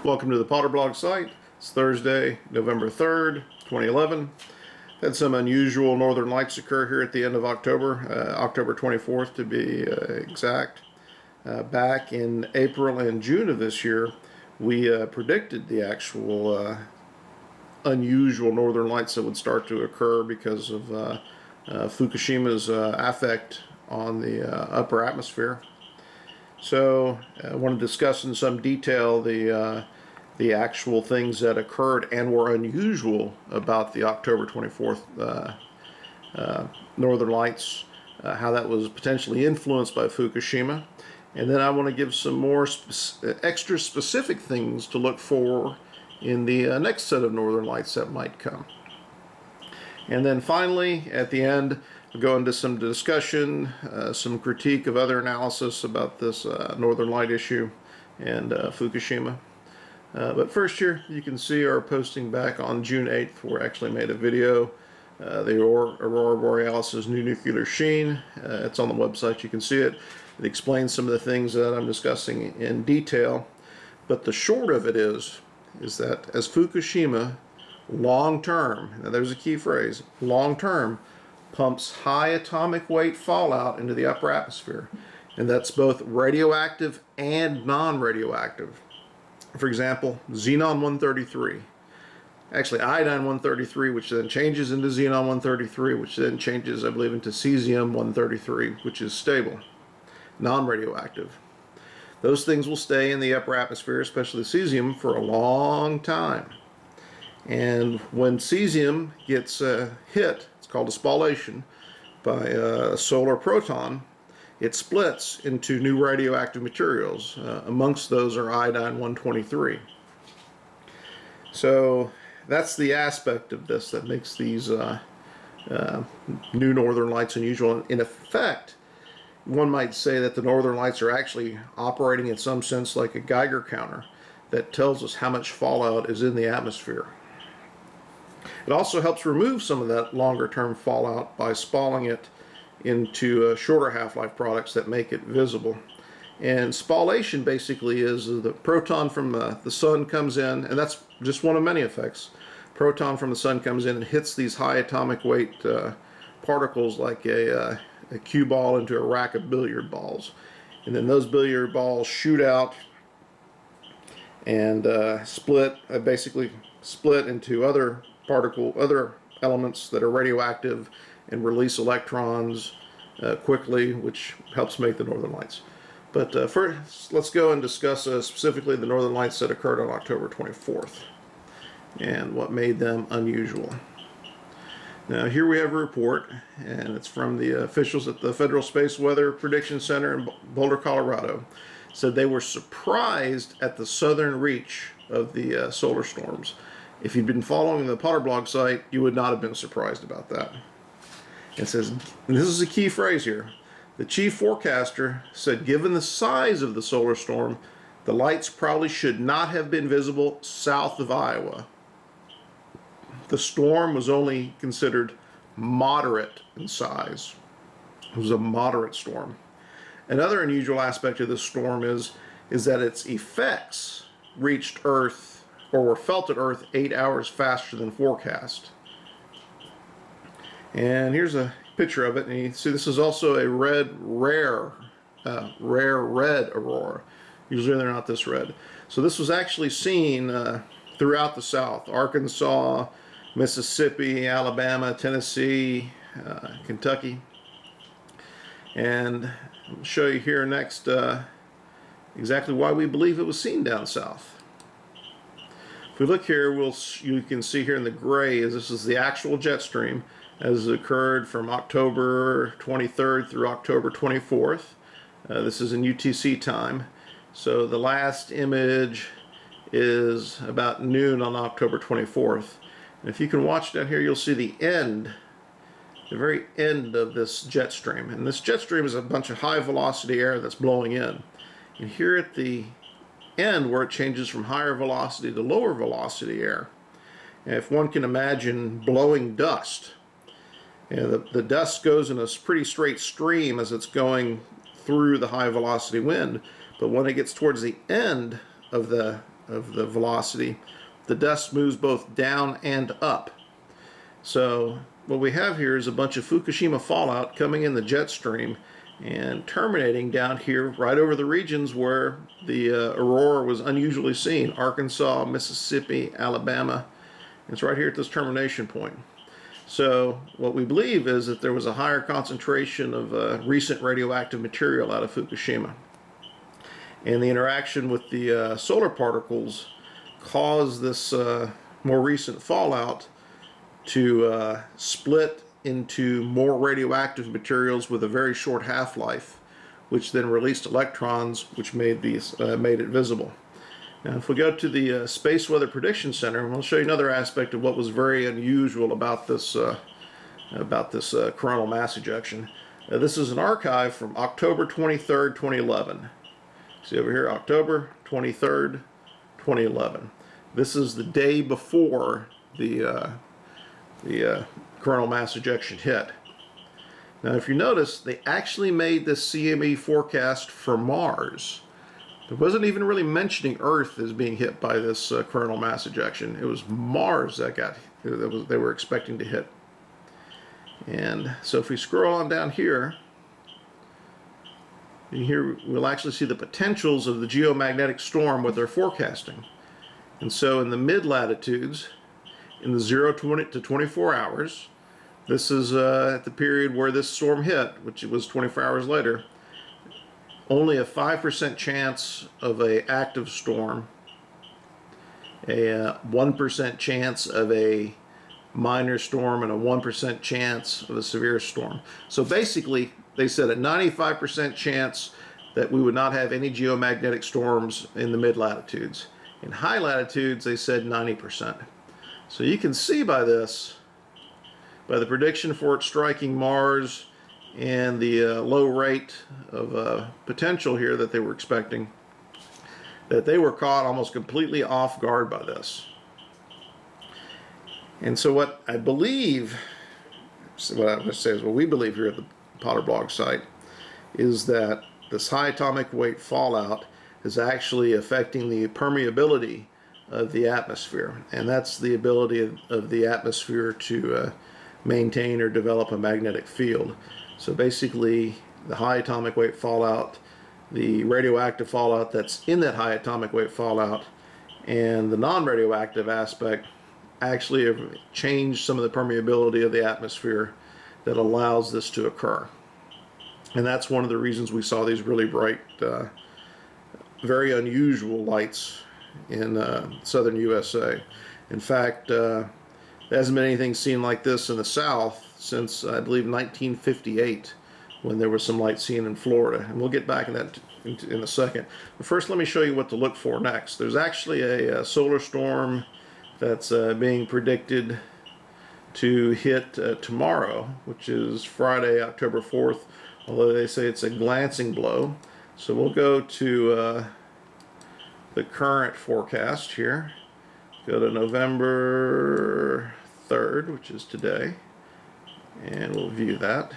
Welcome to the Potrblog site. It's Thursday, November 3rd, 2011. Had some unusual northern lights occur here at the end of October, October 24th to be exact. Back in April and June of this year, we predicted the actual unusual northern lights that would start to occur because of Fukushima's effect on the upper atmosphere. So I want to discuss in some detail the actual things that occurred and were unusual about the October 24th Northern Lights, how that was potentially influenced by Fukushima. And then I want to give some more extra specific things to look for in the next set of Northern Lights that might come. And then finally, at the end, we'll go into some discussion, some critique of other analysis about this Northern Light issue and Fukushima. But first here, you can see our posting back on June 8th, where I actually made a video, the Aurora Borealis' new nuclear sheen. It's on the website, you can see it. It explains some of the things that I'm discussing in detail. But the short of it is that as Fukushima, long-term, now there's a key phrase, long-term, pumps high atomic weight fallout into the upper atmosphere. And that's both radioactive and non-radioactive. For example, xenon-133. Actually, iodine-133, which then changes into xenon-133, which then changes, I believe, into cesium-133, which is stable, non-radioactive. Those things will stay in the upper atmosphere, especially cesium, for a long time. And when cesium gets hit, it's called a spallation, by a solar proton, it splits into new radioactive materials. Amongst those are iodine-123. So that's the aspect of this that makes these new northern lights unusual. In effect, one might say that the northern lights are actually operating in some sense like a Geiger counter that tells us how much fallout is in the atmosphere. It also helps remove some of that longer-term fallout by spalling it into shorter half-life products that make it visible. And spallation basically is the proton from the sun comes in, and that's just one of many effects. Proton from the sun comes in and hits these high atomic weight particles like a cue ball into a rack of billiard balls. And then those billiard balls shoot out and basically split into other elements that are radioactive and release electrons quickly, which helps make the northern lights. But first, let's go and discuss specifically the northern lights that occurred on October 24th and what made them unusual. Now here we have a report, and it's from the officials at the Federal Space Weather Prediction Center in Boulder, Colorado. Said they were surprised at the southern reach of the solar storms. If you'd been following the Potrblog site, you would not have been surprised about that. It says, and this is a key phrase here, the chief forecaster said given the size of the solar storm, the lights probably should not have been visible south of Iowa. The storm was only considered moderate in size. It was a moderate storm. Another unusual aspect of this storm is that its effects reached Earth or were felt at Earth 8 hours faster than forecast. And here's a picture of it, and you see this is also a rare red aurora. Usually they're not this red. So this was actually seen throughout the South: Arkansas, Mississippi, Alabama, Tennessee, Kentucky. And I'll show you here next exactly why we believe it was seen down south. If we look here, you can see here in the gray this is the actual jet stream as it occurred from October 23rd through October 24th. This is in UTC time. So the last image is about noon on October 24th. And if you can watch down here, you'll see the very end of this jet stream. And this jet stream is a bunch of high velocity air that's blowing in. And here at the end, where it changes from higher velocity to lower velocity air, and if one can imagine blowing dust, the dust goes in a pretty straight stream as it's going through the high velocity wind, but when it gets towards the end of the of the velocity, the dust moves both down and up. So what we have here is a bunch of Fukushima fallout coming in the jet stream and terminating down here right over the regions where the aurora was unusually seen: Arkansas, Mississippi, Alabama. It's right here at this termination point. So what we believe is that there was a higher concentration of recent radioactive material out of Fukushima, and the interaction with the solar particles caused this more recent fallout to split into more radioactive materials with a very short half-life, which then released electrons, which made it visible. Now, if we go to the Space Weather Prediction Center, I'll show you another aspect of what was very unusual about this coronal mass ejection. This is an archive from October 23rd, 2011. See over here, October 23rd, 2011. This is the day before the coronal mass ejection hit. Now, if you notice, they actually made this CME forecast for Mars. It wasn't even really mentioning Earth as being hit by this coronal mass ejection. It was Mars that they were expecting to hit. And so if we scroll on down here, we'll actually see the potentials of the geomagnetic storm, what they're forecasting. And so in the mid-latitudes, in the 0 to 24 hours, this is at the period where this storm hit, which it was 24 hours later, only a 5% chance of an active storm, a 1% chance of a minor storm, and a 1% chance of a severe storm. So basically, they said a 95% chance that we would not have any geomagnetic storms in the mid-latitudes. In high latitudes, they said 90%. So you can see by this, by the prediction for it striking Mars and the low rate of potential here that they were expecting, that they were caught almost completely off guard by this. And so what I believe, what I would say is what we believe here at the Potrblog site, is that this high atomic weight fallout is actually affecting the permeability of the atmosphere, and that's the ability of the atmosphere to maintain or develop a magnetic field. So basically, the high atomic weight fallout, the radioactive fallout that's in that high atomic weight fallout, and the non-radioactive aspect actually have changed some of the permeability of the atmosphere that allows this to occur. And that's one of the reasons we saw these really bright, very unusual lights in southern USA. In fact, there hasn't been anything seen like this in the South since, I believe, 1958, when there was some light seen in Florida. And we'll get back in that in a second. But first, let me show you what to look for next. There's actually a solar storm that's being predicted to hit tomorrow, which is Friday, October 4th, although they say it's a glancing blow. So we'll go to the current forecast here. Go to November 3rd, which is today, and we'll view that.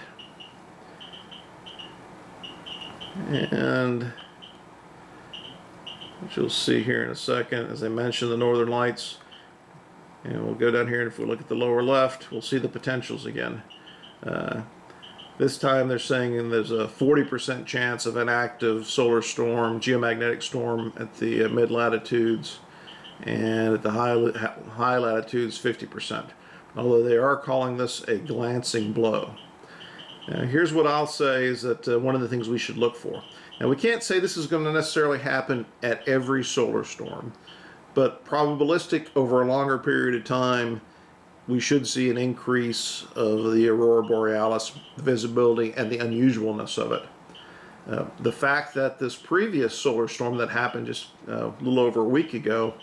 And what you'll see here in a second, as I mentioned, the northern lights. And we'll go down here, and if we look at the lower left, we'll see the potentials again. This time they're saying there's a 40% chance of an active solar storm, geomagnetic storm at the mid-latitudes, and at the high latitudes 50%. Although they are calling this a glancing blow. Now, here's what I'll say is that one of the things we should look for. Now, we can't say this is going to necessarily happen at every solar storm, but probabilistic over a longer period of time, we should see an increase of the aurora borealis visibility and the unusualness of it. The fact that this previous solar storm that happened just a little over a week ago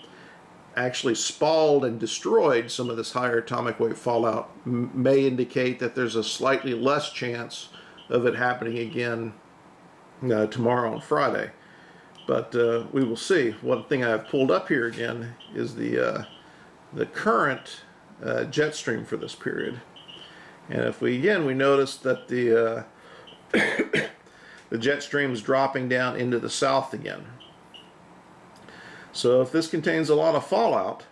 actually spalled and destroyed some of this higher atomic weight fallout may indicate that there's a slightly less chance of it happening again tomorrow on Friday. But we will see. One thing I've pulled up here again is the current jet stream for this period. And if we notice that the the jet stream is dropping down into the south again. So if this contains a lot of fallout,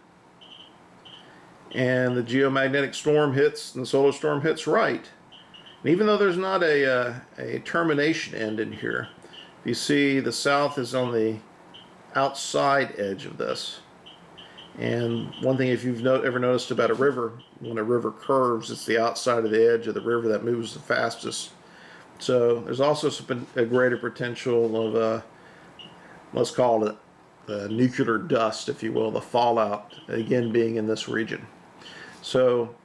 and the geomagnetic storm hits and the solar storm hits right, and even though there's not a termination end in here, you see the south is on the outside edge of this. And one thing, if you've ever noticed about a river, when a river curves, it's the outside of the edge of the river that moves the fastest. So there's also a greater potential of, let's call it nuclear dust, if you will, the fallout, again being in this region. So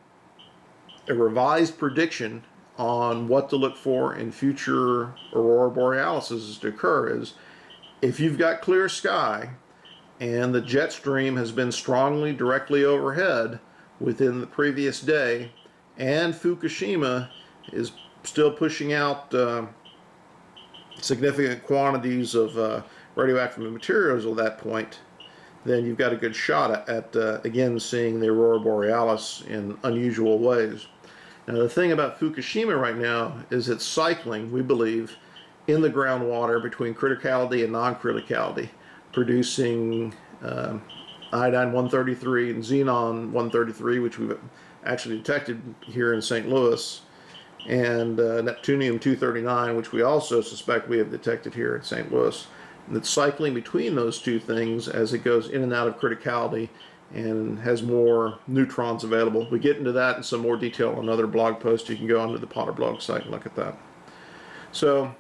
a revised prediction on what to look for in future aurora borealis to occur is, if you've got clear sky and the jet stream has been strongly directly overhead within the previous day, and Fukushima is still pushing out significant quantities of radioactive materials at that point, then you've got a good shot at again, seeing the aurora borealis in unusual ways. Now, the thing about Fukushima right now is it's cycling, we believe, in the groundwater between criticality and non-criticality, producing iodine-133 and xenon-133, which we've actually detected here in St. Louis, and neptunium-239, which we also suspect we have detected here in St. Louis. And it's cycling between those two things as it goes in and out of criticality and has more neutrons available. We get into that in some more detail on another blog post. You can go onto the Potrblog site and look at that. So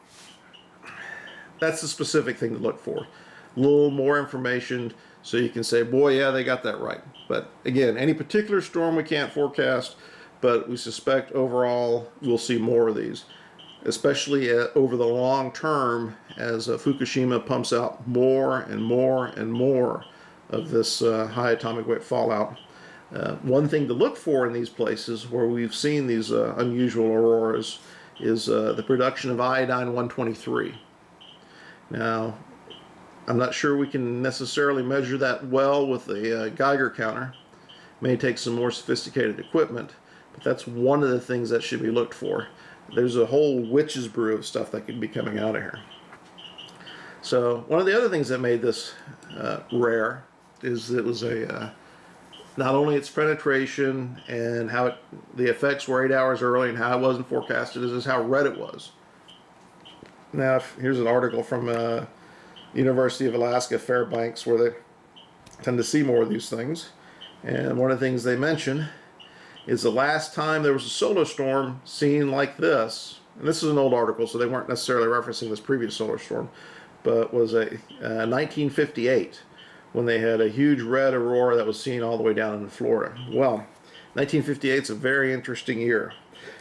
that's the specific thing to look for. A little more information so you can say, boy, yeah, they got that right. But again, any particular storm we can't forecast, but we suspect overall we'll see more of these, especially over the long term as Fukushima pumps out more and more and more of this high atomic weight fallout. One thing to look for in these places where we've seen these unusual auroras is the production of iodine-123. Now, I'm not sure we can necessarily measure that well with a Geiger counter. May take some more sophisticated equipment, but that's one of the things that should be looked for. There's a whole witch's brew of stuff that could be coming out of here. So one of the other things that made this rare is it was not only its penetration and how the effects were 8 hours early and how it wasn't forecasted, is how red it was. Now, here's an article from University of Alaska Fairbanks, where they tend to see more of these things. And one of the things they mention is the last time there was a solar storm seen like this, and this is an old article, so they weren't necessarily referencing this previous solar storm, but was a 1958, when they had a huge red aurora that was seen all the way down in Florida. Well, 1958 is a very interesting year.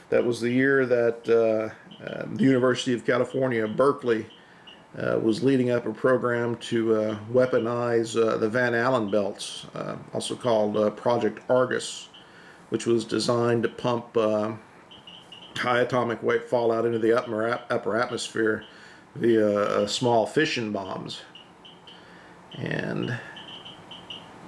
That was the year that the University of California Berkeley was leading up a program to weaponize the Van Allen belts, also called Project Argus, which was designed to pump high atomic weight fallout into the upper atmosphere via small fission bombs. And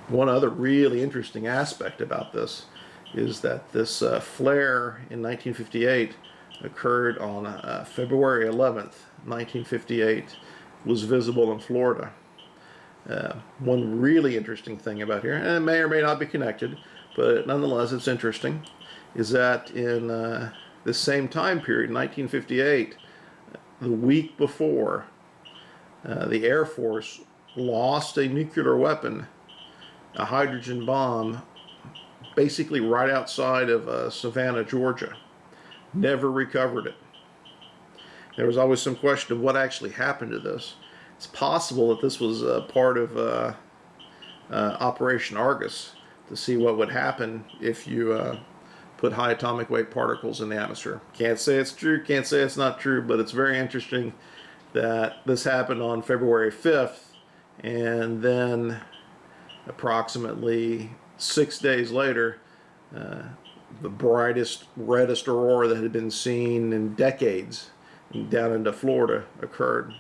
one other really interesting aspect about this is that this flare in 1958 occurred on February 11th, 1958, was visible in Florida. One really interesting thing about here, and it may or may not be connected, but nonetheless it's interesting, is that in this same time period, 1958, the week before, the Air Force lost a nuclear weapon, a hydrogen bomb, basically right outside of Savannah, Georgia. Never recovered it. There was always some question of what actually happened to this. It's possible that this was part of Operation Argus, to see what would happen if you put high atomic weight particles in the atmosphere. Can't say it's true, can't say it's not true, but it's very interesting that this happened on February 5th, and then approximately 6 days later, the brightest, reddest aurora that had been seen in decades down into Florida occurred.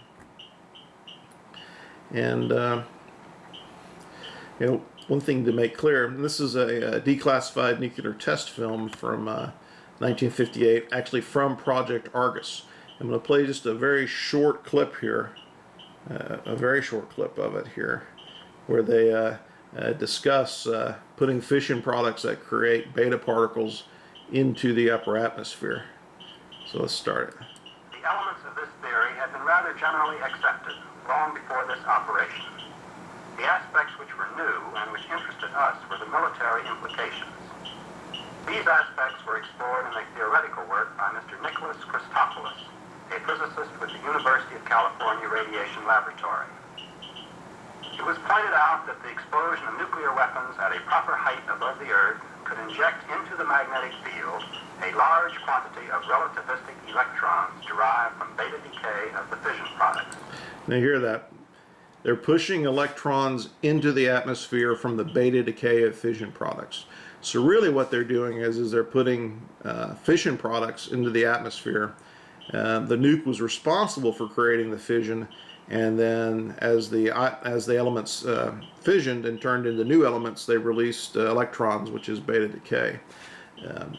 And you know, one thing to make clear, this is a declassified nuclear test film from 1958, actually from Project Argus. I'm going to play just a very short clip here, a very short clip of it here, where they discuss putting fission products that create beta particles into the upper atmosphere. So let's start it. The elements of this theory had been rather generally accepted long before this operation. The aspects which were new and which interested us were the military implications. These aspects were explored in a theoretical work by Mr. Nicholas Christopoulos, a physicist with the University of California Radiation Laboratory. It was pointed out that the explosion of nuclear weapons at a proper height above the Earth could inject into the magnetic field a large quantity of relativistic electrons derived from beta decay of the fission products. Now you hear that? They're pushing electrons into the atmosphere from the beta decay of fission products. So really what they're doing is they're putting fission products into the atmosphere. The nuke was responsible for creating the fission, and then as the elements fissioned and turned into new elements, they released electrons, which is beta decay.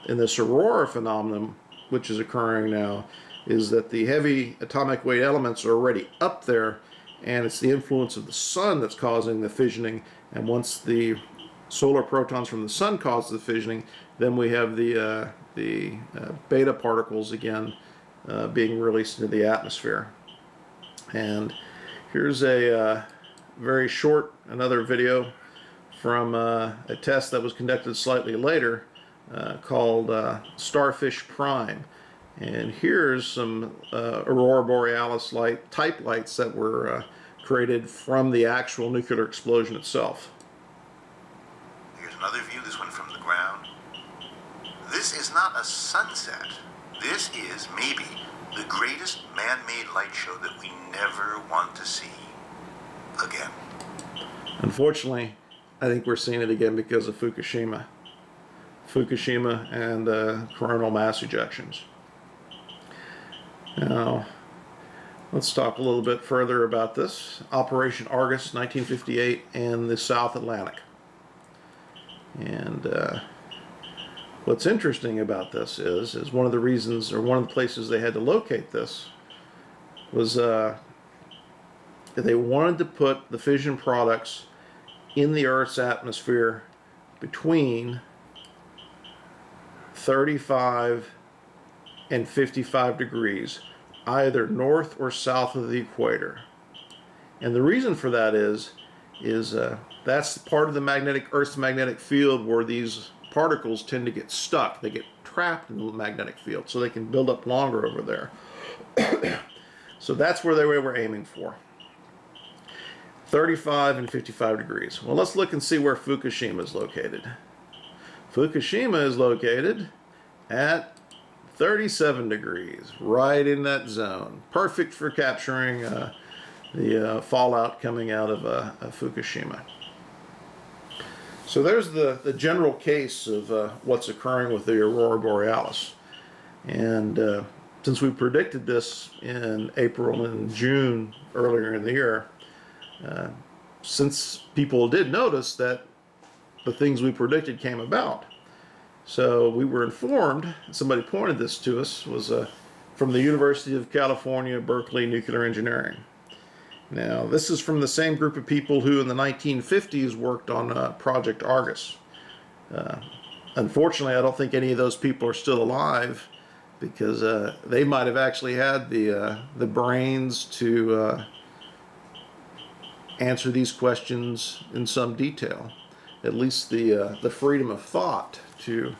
And this aurora phenomenon, which is occurring now, is that the heavy atomic weight elements are already up there, and it's the influence of the sun that's causing the fissioning. And once the solar protons from the sun cause the fissioning, then we have the beta particles again being released into the atmosphere. And here's a very short, another video from a test that was conducted slightly later called Starfish Prime. And here's some aurora borealis type lights that were created from the actual nuclear explosion itself. Here's another view, this one from the ground. This is not a sunset. This is maybe the greatest man-made light show that we never want to see again. Unfortunately, I think we're seeing it again because of Fukushima. Fukushima and coronal mass ejections. Now, let's talk a little bit further about this. Operation Argus, 1958, and the South Atlantic. And what's interesting about this is one of the reasons, or one of the places they had to locate this, was that they wanted to put the fission products in the Earth's atmosphere between 35 and 55 degrees, either north or south of the equator. And the reason for that is that's part of the Earth's magnetic field where these particles tend to get stuck. They get trapped in the magnetic field, so they can build up longer over there. So that's where they were aiming for. 35 and 55 degrees. Well, let's look and see where Fukushima is located. Fukushima is located at 37 degrees, right in that zone. Perfect for capturing the fallout coming out of Fukushima. So there's the general case of what's occurring with the aurora borealis. And since we predicted this in April and June earlier in the year, since people did notice that the things we predicted came about. So we were informed, somebody pointed this to us, was from the University of California Berkeley Nuclear Engineering. Now, this is from the same group of people who in the 1950s worked on Project Argus. Unfortunately, I don't think any of those people are still alive, because they might have actually had the brains to answer these questions in some detail. At least the freedom of thought to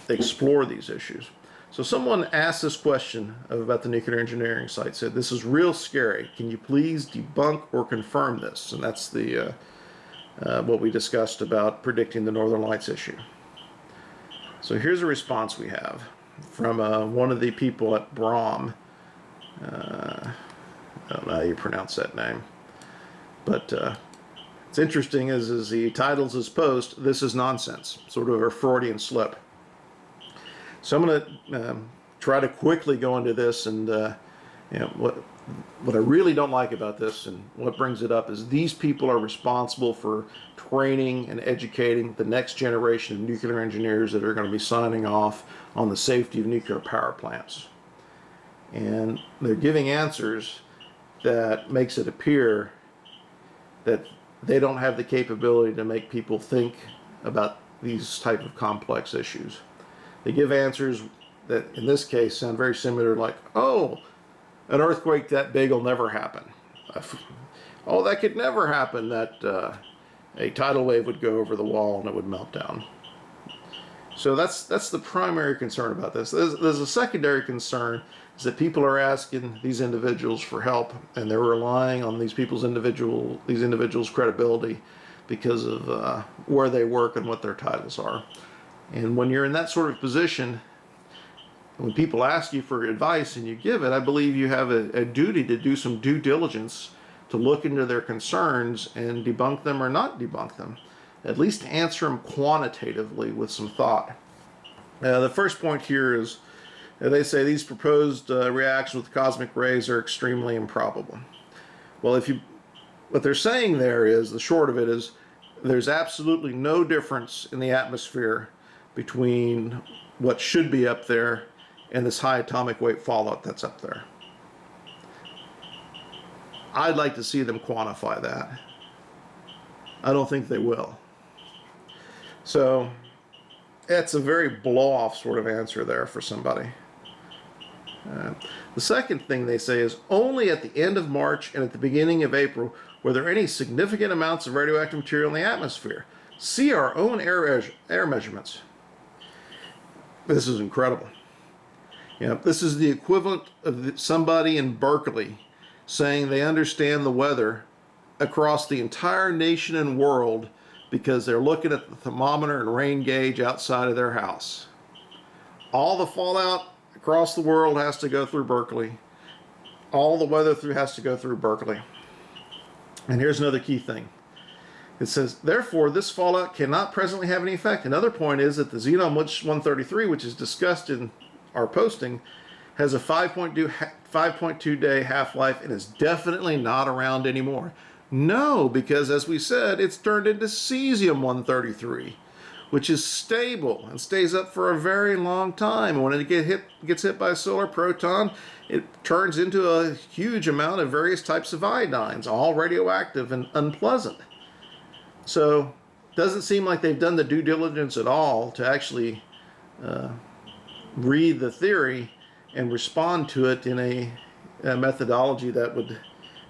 explore these issues. So someone asked this question about the nuclear engineering site, said, "This is real scary. Can you please debunk or confirm this?" And that's the what we discussed about predicting the Northern Lights issue. So here's a response we have from one of the people at BROM. I don't know how you pronounce that name, but it's interesting is he titles his post, "This is nonsense," sort of a Freudian slip. So I'm going to try to quickly go into this, and what I really don't like about this, and what brings it up, is these people are responsible for training and educating the next generation of nuclear engineers that are going to be signing off on the safety of nuclear power plants. And they're giving answers that makes it appear that they don't have the capability to make people think about these type of complex issues. They give answers that, in this case, sound very similar, like, oh, an earthquake that big will never happen. Oh, that could never happen, that a tidal wave would go over the wall and it would melt down. So that's the primary concern about this. There's a secondary concern, is that people are asking these individuals for help, and they're relying on these individuals' credibility because of where they work and what their titles are. And when you're in that sort of position, when people ask you for advice and you give it, I believe you have a duty to do some due diligence to look into their concerns and debunk them or not debunk them. At least answer them quantitatively with some thought. The first point here is, they say these proposed reactions with cosmic rays are extremely improbable. Well, what they're saying there is, the short of it is, there's absolutely no difference in the atmosphere between what should be up there and this high atomic weight fallout that's up there. I'd like to see them quantify that. I don't think they will. So it's a very blow-off sort of answer there for somebody. The second thing they say is, only at the end of March and at the beginning of April were there any significant amounts of radioactive material in the atmosphere. See our own air measurements. This is incredible. This is the equivalent of somebody in Berkeley saying they understand the weather across the entire nation and world because they're looking at the thermometer and rain gauge outside of their house. All the fallout across the world has to go through Berkeley. All the weather has to go through Berkeley. And here's another key thing. It says, therefore, this fallout cannot presently have any effect. Another point is that the Xenon 133, which is discussed in our posting, has a 5.2 day half-life and is definitely not around anymore. No, because as we said, it's turned into cesium 133, which is stable and stays up for a very long time. And when it gets hit by a solar proton, it turns into a huge amount of various types of iodines, all radioactive and unpleasant. So it doesn't seem like they've done the due diligence at all to actually read the theory and respond to it in a methodology that would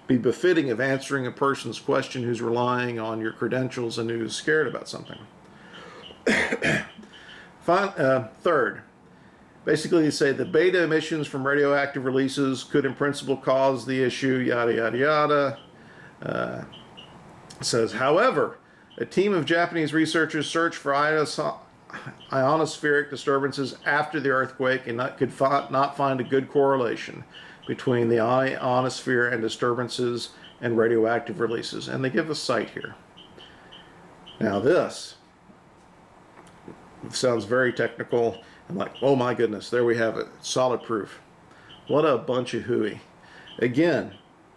be befitting of answering a person's question who's relying on your credentials and who's scared about something. Third, basically they say the beta emissions from radioactive releases could in principle cause the issue, yada, yada, yada. It says, however, a team of Japanese researchers searched for ionospheric disturbances after the earthquake and could not find a good correlation between the ionosphere and disturbances and radioactive releases. And they give a site here. Now this sounds very technical and like, oh my goodness, there we have it, solid proof. What a bunch of hooey. Again,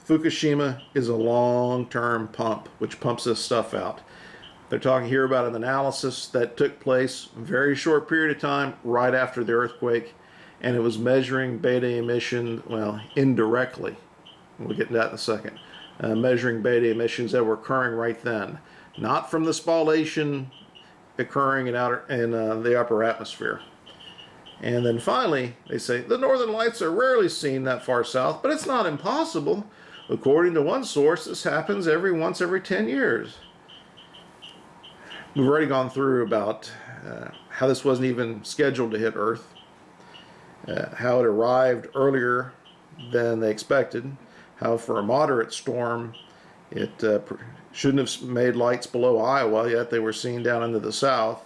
Fukushima is a long-term pump which pumps this stuff out. They're talking here about an analysis that took place a very short period of time right after the earthquake, and it was measuring beta emission, well, indirectly. We'll get into that in a second. Measuring beta emissions that were occurring right then, not from the spallation occurring in the upper atmosphere. And then finally, they say the northern lights are rarely seen that far south, but it's not impossible. According to one source, this happens once every 10 years. We've already gone through about how this wasn't even scheduled to hit Earth, how it arrived earlier than they expected, how for a moderate storm it shouldn't have made lights below Iowa, yet they were seen down into the south,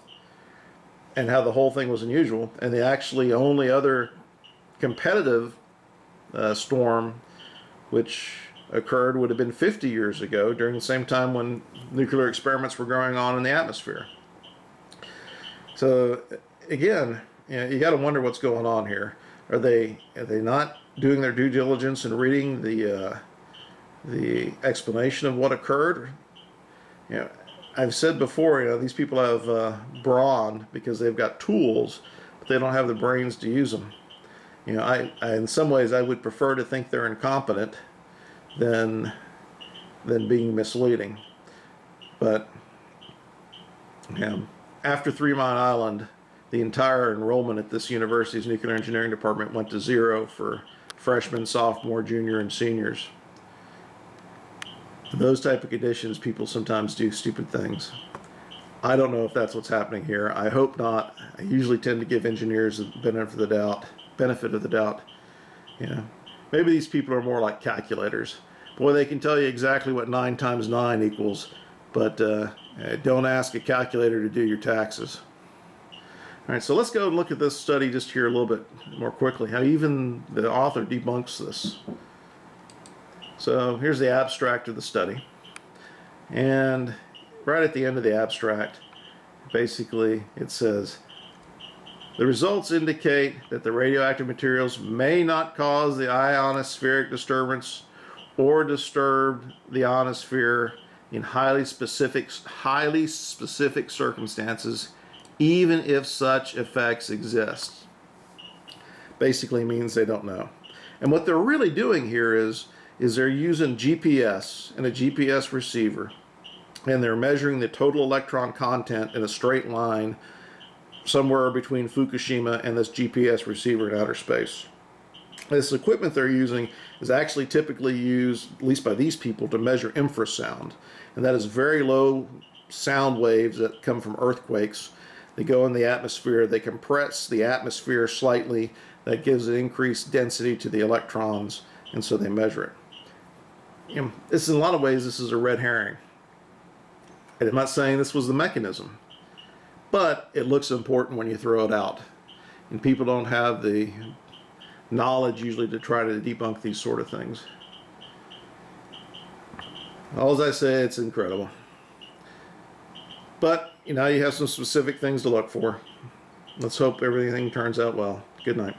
and how the whole thing was unusual. And the actually only other competitive storm which occurred would have been 50 years ago during the same time when nuclear experiments were going on in the atmosphere. So again, you got to wonder what's going on here. Are they not doing their due diligence and reading the explanation of what occurred? I've said before, these people have brawn because they've got tools, but they don't have the brains to use them. I in some ways I would prefer to think they're incompetent than than being misleading. But after 3 Mile Island, the entire enrollment at this university's nuclear engineering department went to 0 for freshmen, sophomore, junior, and seniors. In those type of conditions, people sometimes do stupid things. I don't know if that's what's happening here. I hope not. I usually tend to give engineers the benefit of the doubt. Maybe these people are more like calculators. Boy, they can tell you exactly what 9 times 9 equals, but don't ask a calculator to do your taxes. All right, so let's go and look at this study just here a little bit more quickly, how even the author debunks this. So here's the abstract of the study. And right at the end of the abstract, basically it says, the results indicate that the radioactive materials may not cause the ionospheric disturbance or disturb the ionosphere in highly specific circumstances, even if such effects exist. Basically means they don't know. And what they're really doing here is they're using GPS and a GPS receiver, and they're measuring the total electron content in a straight line somewhere between Fukushima and this GPS receiver in outer space. This equipment they're using is actually typically used, at least by these people, to measure infrasound. And that is very low sound waves that come from earthquakes. They go in the atmosphere, they compress the atmosphere slightly, that gives an increased density to the electrons, and so they measure it. This, in a lot of ways, this is a red herring. And I'm not saying this was the mechanism, but it looks important when you throw it out. And people don't have the knowledge usually to try to debunk these sort of things. All as I say, it's incredible. But, you have some specific things to look for. Let's hope everything turns out well. Good night.